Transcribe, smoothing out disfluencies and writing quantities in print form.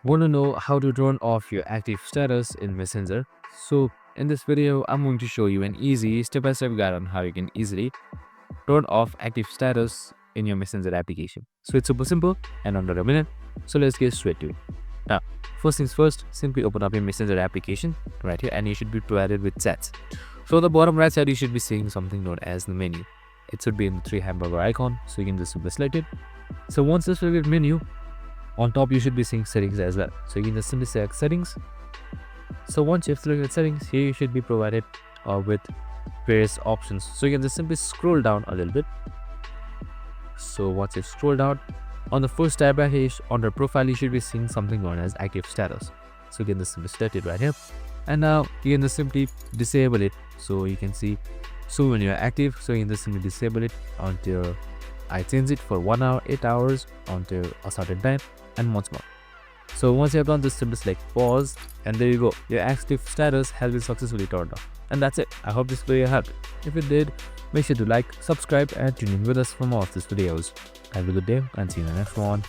Want to know how to turn off your active status in Messenger? So in this video, I'm going to show you an easy step-by-step guide on how you can easily turn off active status in your Messenger application. So it's super simple and under a minute. So let's get straight to it. Now, first things first, simply open up your Messenger application right here and you should be provided with chats. So on the bottom right side, you should be seeing something known as the menu. It should be in the three hamburger icon, so you can just simply select it. So once this will get menu, on top you should be seeing settings as well. So you can just simply select settings. So once you've selected settings, here you should be provided with various options. So you can just simply scroll down a little bit. So once you scroll down, on the first tab right here, under profile, you should be seeing something known as active status. So you can just simply select it right here. And now you can just simply disable it. So you can see, so when you're active, so you can just simply disable it until I change it for 1 hour, 8 hours until a certain time and much more. So once you have done this, simply select pause and there you go. Your active status has been successfully turned off. And that's it. I hope this video helped. If it did, make sure to like, subscribe and tune in with us for more of these videos. Have a good day and see you in the next one.